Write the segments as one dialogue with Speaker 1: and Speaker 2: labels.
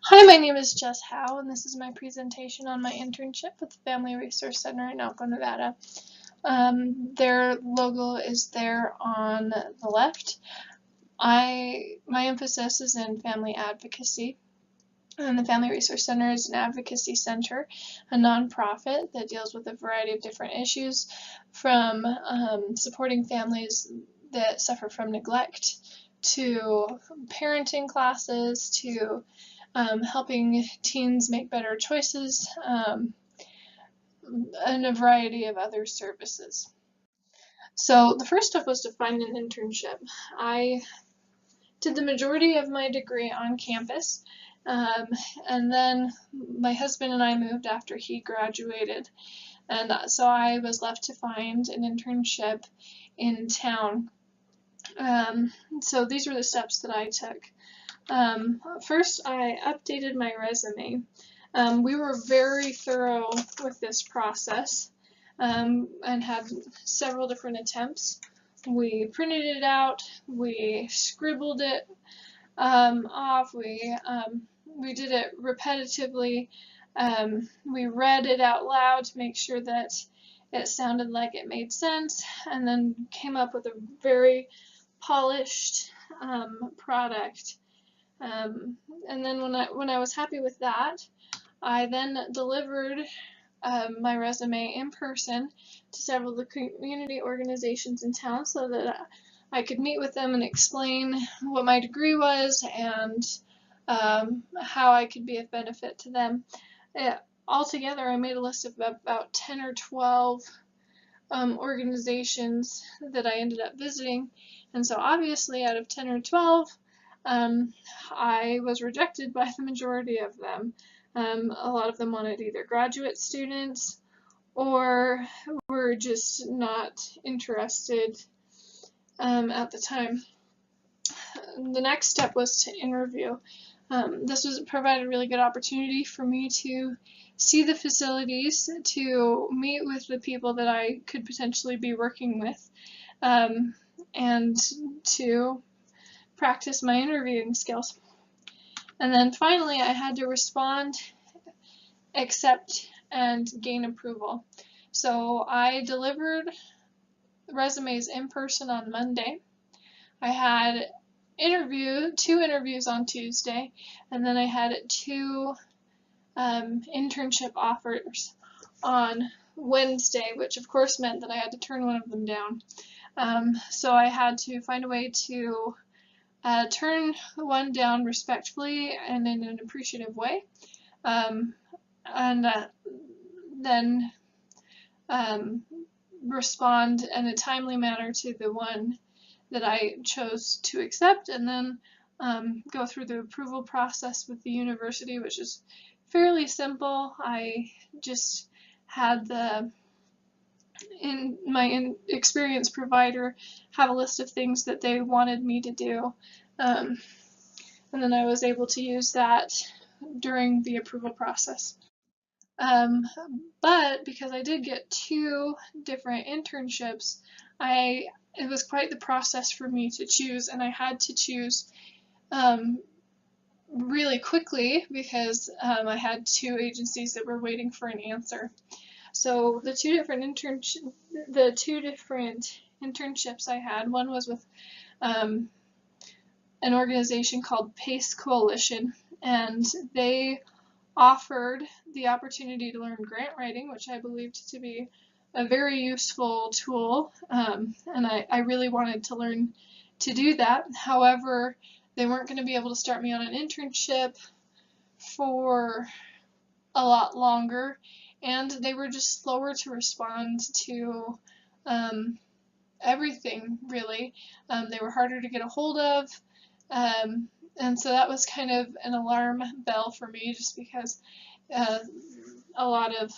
Speaker 1: Hi, my name is Jess Howe, and this is my presentation on my internship with the Family Resource Center in Elko, Nevada. Their logo is there on the left. My emphasis is in family advocacy, and the Family Resource Center is an advocacy center, a nonprofit that deals with a variety of different issues, from supporting families that suffer from neglect to parenting classes to helping teens make better choices, and a variety of other services. So the first step was to find an internship. I did the majority of my degree on campus, um, and then my husband and I moved after he graduated, and so I was left to find an internship in town. So these were the steps that I took. First, I updated my resume. We were very thorough with this process, and had several different attempts. We printed it out, we scribbled it off, we did it repetitively, we read it out loud to make sure that it sounded like it made sense, and then came up with a very polished product. And then when I was happy with that, I then delivered my resume in person to several of the community organizations in town so that I could meet with them and explain what my degree was and how I could be of benefit to them. Altogether, I made a list of about 10 or 12 organizations that I ended up visiting, and so obviously out of 10 or 12, I was rejected by the majority of them. A lot of them wanted either graduate students or were just not interested at the time. The next step was to interview. This provided a really good opportunity for me to see the facilities, to meet with the people that I could potentially be working with, and to practice my interviewing skills. And then finally, I had to respond, accept, and gain approval. So I delivered resumes in person on Monday. I had two interviews on Tuesday, and then I had two internship offers on Wednesday, which of course meant that I had to turn one of them down. So I had to find a way to turn one down respectfully and in an appreciative way, and then respond in a timely manner to the one that I chose to accept, and then go through the approval process with the university, which is fairly simple. I just had my experience provider have a list of things that they wanted me to do, and then I was able to use that during the approval process. Um, but because I did get two different internships, it was quite the process for me to choose, and I had to choose really quickly because I had two agencies that were waiting for an answer. So the two different internships I had, one was with an organization called PACE Coalition, and they offered the opportunity to learn grant writing, which I believed to be a very useful tool, and I really wanted to learn to do that. However, they weren't going to be able to start me on an internship for a lot longer, and they were just slower to respond to everything, really. They were harder to get a hold of, and so that was kind of an alarm bell for me, just because a lot of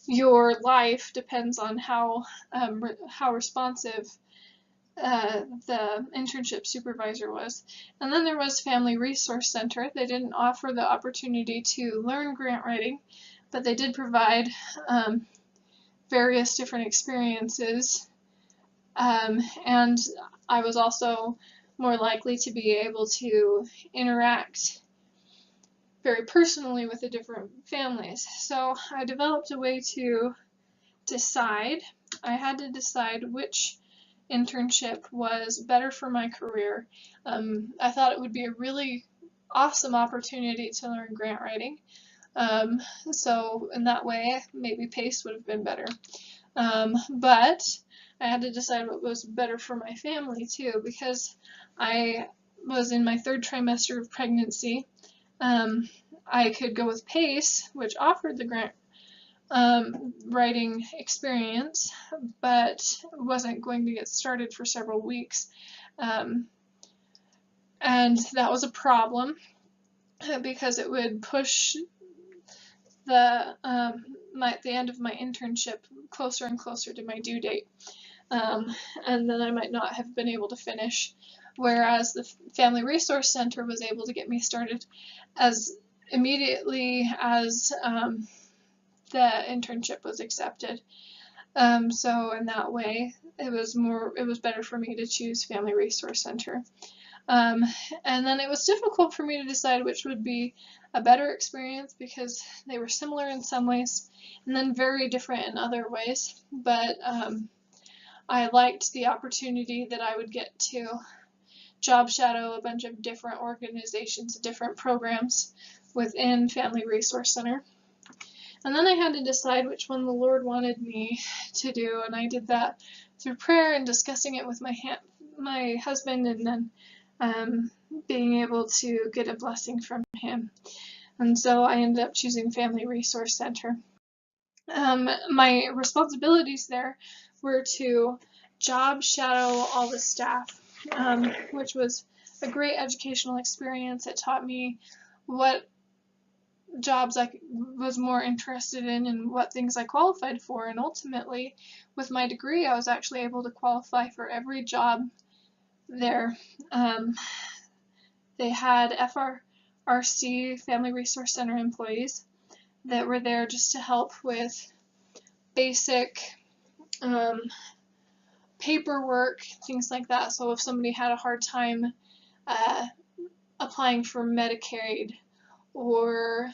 Speaker 1: your life depends on how responsive the internship supervisor was. And then there was Family Resource Center. They didn't offer the opportunity to learn grant writing, but they did provide various different experiences, and I was also more likely to be able to interact very personally with the different families. So I developed a way to decide. I had to decide which internship was better for my career. I thought it would be a really awesome opportunity to learn grant writing. So in that way, maybe PACE would have been better. But I had to decide what was better for my family too, because I was in my 3rd trimester of pregnancy. I could go with PACE, which offered the grant writing experience, but wasn't going to get started for several weeks. And that was a problem because it would push the end of my internship closer and closer to my due date. And then I might not have been able to finish, whereas the Family Resource Center was able to get me started as immediately as the internship was accepted. So in that way, it was better for me to choose Family Resource Center. And then it was difficult for me to decide which would be a better experience because they were similar in some ways and then very different in other ways. But I liked the opportunity that I would get to job shadow a bunch of different organizations, different programs within Family Resource Center. And then I had to decide which one the Lord wanted me to do, and I did that through prayer and discussing it with my husband, and then being able to get a blessing from him. And so I ended up choosing Family Resource Center. My responsibilities there were to job shadow all the staff, which was a great educational experience. It taught me what jobs I was more interested in and what things I qualified for, and ultimately with my degree I was actually able to qualify for every job there. They had FRC, Family Resource Center employees, that were there just to help with basic paperwork, things like that. So if somebody had a hard time applying for Medicaid, or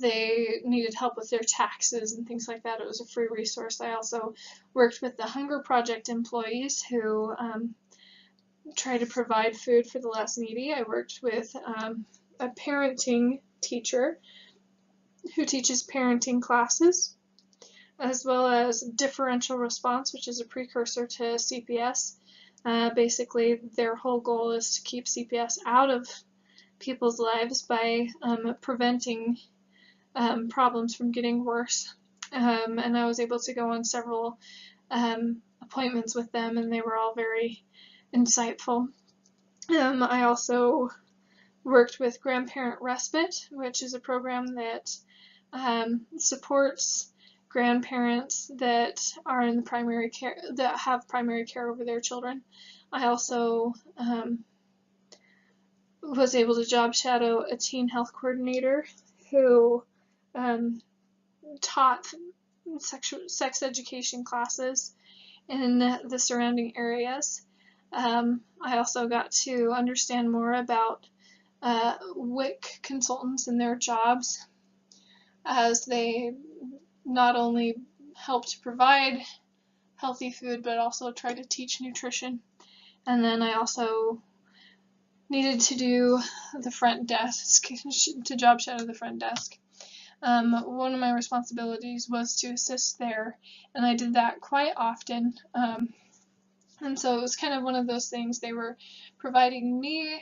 Speaker 1: they needed help with their taxes and things like that, it was a free resource. I also worked with the Hunger Project employees who try to provide food for the less needy. I worked with a parenting teacher who teaches parenting classes, as well as differential response, which is a precursor to CPS. Basically, their whole goal is to keep CPS out of people's lives by preventing problems from getting worse. And I was able to go on several appointments with them, and they were all very insightful. I also worked with Grandparent Respite, which is a program that supports grandparents that are in the primary care, that have primary care over their children. I also was able to job shadow a teen health coordinator who taught sex education classes in the surrounding areas. I also got to understand more about WIC consultants and their jobs, as they not only help to provide healthy food but also try to teach nutrition. And then I also needed to do the front desk, to job shadow the front desk. One of my responsibilities was to assist there, and I did that quite often. And so it was kind of one of those things. They were providing me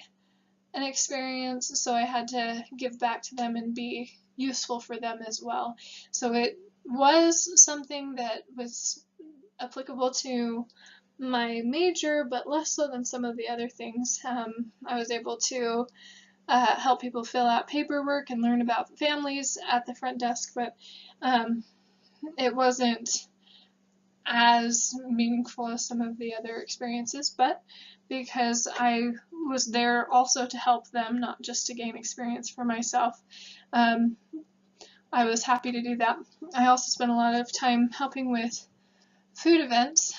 Speaker 1: an experience, so I had to give back to them and be useful for them as well. So it was something that was applicable to my major, but less so than some of the other things. I was able to help people fill out paperwork and learn about families at the front desk, but it wasn't as meaningful as some of the other experiences, but because I was there also to help them, not just to gain experience for myself, I was happy to do that. I also spent a lot of time helping with food events,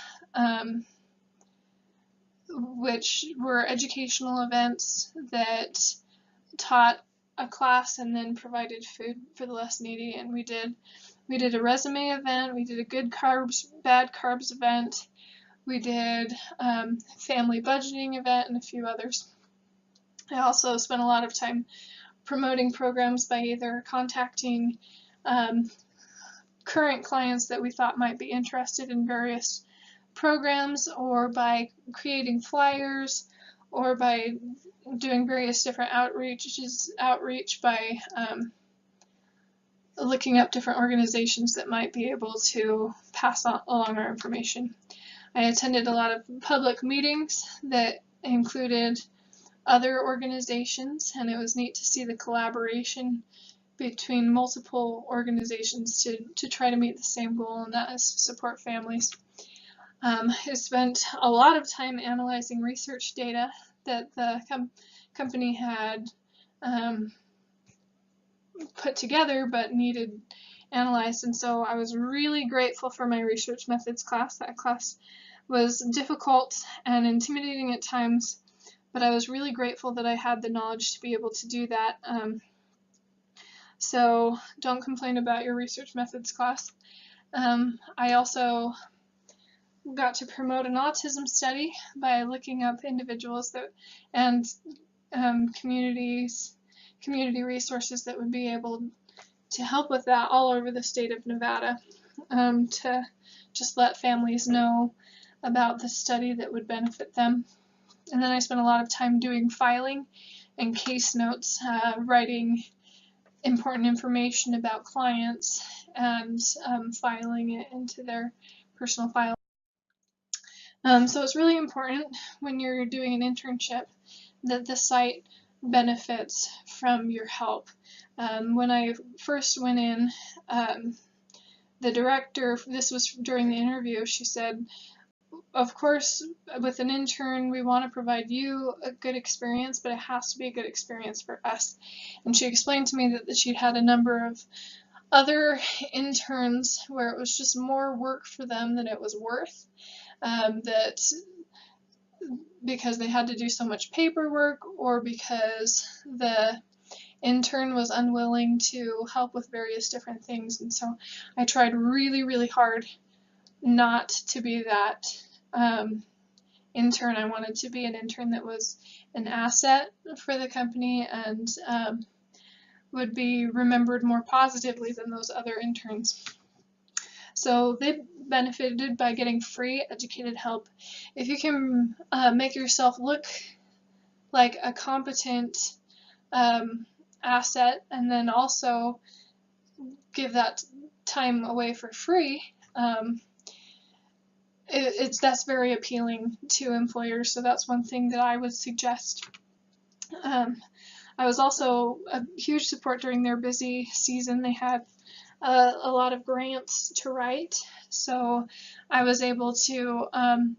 Speaker 1: which were educational events that taught a class and then provided food for the less needy. And we did a resume event, we did a good carbs, bad carbs event, we did family budgeting event, and a few others. I also spent a lot of time promoting programs by either contacting current clients that we thought might be interested in various programs, or by creating flyers, or by doing various different outreach by looking up different organizations that might be able to pass along our information. I attended a lot of public meetings that included other organizations, and it was neat to see the collaboration between multiple organizations to try to meet the same goal, and that is to support families. I spent a lot of time analyzing research data that the company had put together but needed analyzed, and so I was really grateful for my research methods class. That class was difficult and intimidating at times, but I was really grateful that I had the knowledge to be able to do that. So don't complain about your research methods class. I also got to promote an autism study by looking up individuals and community resources that would be able to help with that all over the state of Nevada, to just let families know about the study that would benefit them. And then I spent a lot of time doing filing and case notes, writing important information about clients and filing it into their personal file. So it's really important when you're doing an internship that the site benefits from your help. When I first went in, the director, this was during the interview, she said, of course, with an intern, we want to provide you a good experience, but it has to be a good experience for us. And she explained to me that she'd had a number of other interns where it was just more work for them than it was worth, that because they had to do so much paperwork, or because the intern was unwilling to help with various different things. And so I tried really, really hard not to be that intern. I wanted to be an intern that was an asset for the company and would be remembered more positively than those other interns. So they benefited by getting free educated help. If you can make yourself look like a competent asset, and then also give that time away for free, that's very appealing to employers. So that's one thing that I would suggest. I was also a huge support during their busy season. They had a lot of grants to write, so I was able to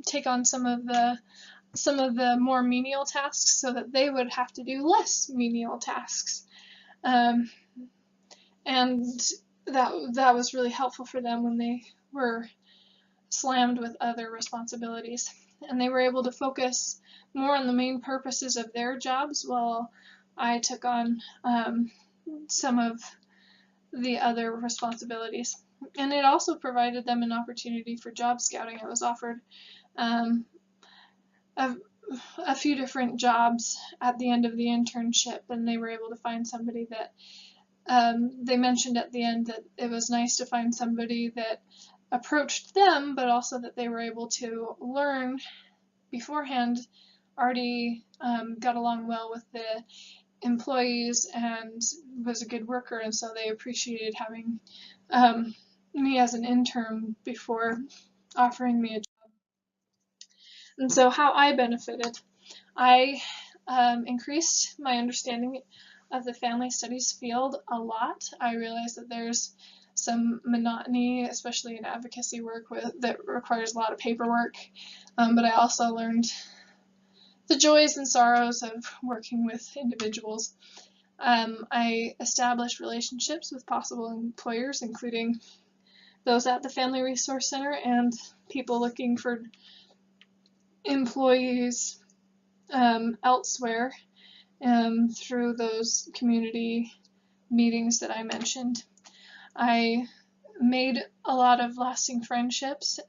Speaker 1: take on some of the more menial tasks so that they would have to do less menial tasks. And that was really helpful for them when they were slammed with other responsibilities. And they were able to focus more on the main purposes of their jobs while I took on some of the other responsibilities. And it also provided them an opportunity for job scouting. I was offered a few different jobs at the end of the internship, and they were able to find somebody that they mentioned at the end that it was nice to find somebody that approached them, but also that they were able to learn beforehand, already got along well with the employees and was a good worker, and so they appreciated having me as an intern before offering me a job. And so how I benefited, I increased my understanding of the family studies field a lot. I realized that there's some monotony, especially in advocacy work that requires a lot of paperwork, but I also learned the joys and sorrows of working with individuals. I established relationships with possible employers, including those at the Family Resource Center and people looking for employees elsewhere through those community meetings that I mentioned. I made a lot of lasting friendships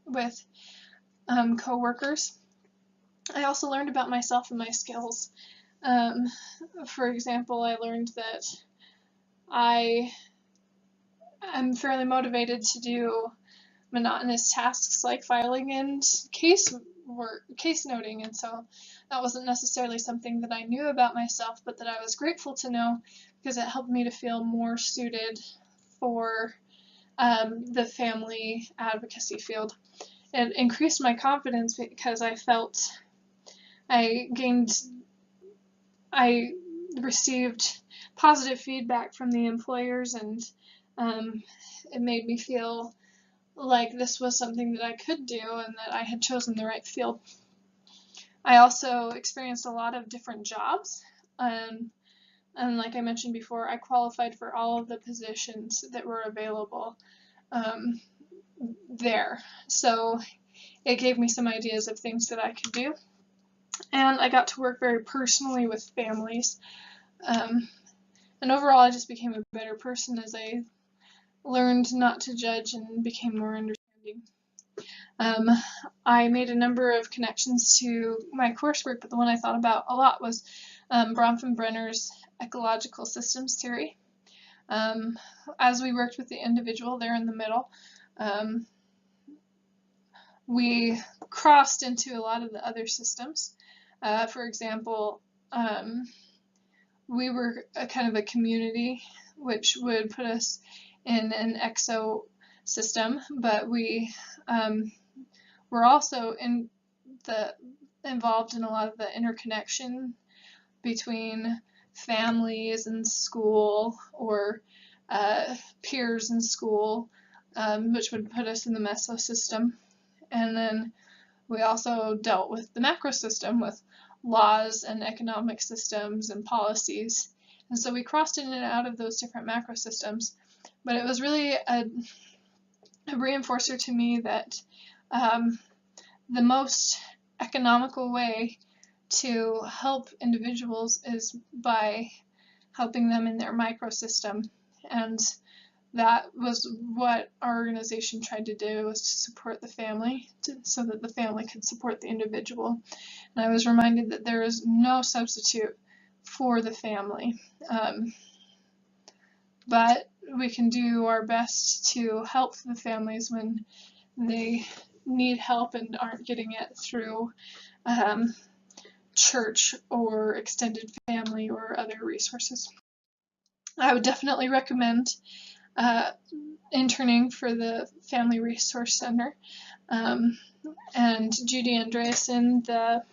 Speaker 1: with coworkers. I also learned about myself and my skills. For example, I learned that I am fairly motivated to do monotonous tasks like filing and case noting, and so that wasn't necessarily something that I knew about myself, but that I was grateful to know because it helped me to feel more suited for the family advocacy field. It increased my confidence because I received positive feedback from the employers, and it made me feel like this was something that I could do and that I had chosen the right field. I also experienced a lot of different jobs, and like I mentioned before, I qualified for all of the positions that were available there. So it gave me some ideas of things that I could do, and I got to work very personally with families. And overall, I just became a better person as I learned not to judge and became more understanding. I made a number of connections to my coursework, but the one I thought about a lot was Bronfenbrenner's ecological systems theory. As we worked with the individual there in the middle, we crossed into a lot of the other systems. For example, we were a kind of a community, which would put us in an exo system, but we were also involved in a lot of the interconnection between families and school, or peers in school, which would put us in the meso system. And then we also dealt with the macro system with laws and economic systems and policies. And so we crossed in and out of those different macro systems, but it was really a reinforcer to me that the most economical way to help individuals is by helping them in their microsystem, and that was what our organization tried to do, was to support the family so that the family could support the individual. And I was reminded that there is no substitute for the family, but we can do our best to help the families when they need help and aren't getting it through church or extended family or other resources. I would definitely recommend interning for the Family Resource Center. And Judy Andreasen, the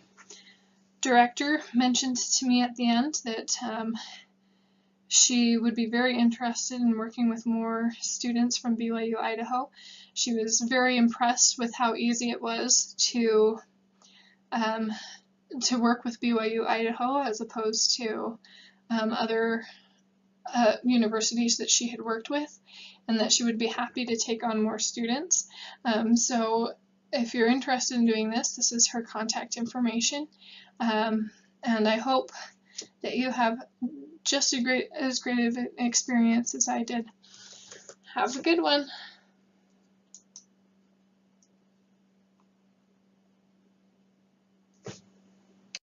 Speaker 1: director, mentioned to me at the end that she would be very interested in working with more students from BYU Idaho. She was very impressed with how easy it was to work with BYU Idaho as opposed to other universities that she had worked with, and that she would be happy to take on more students. So if you're interested in doing this, this is her contact information, and I hope that you have just as great of an experience as I did. Have a good one.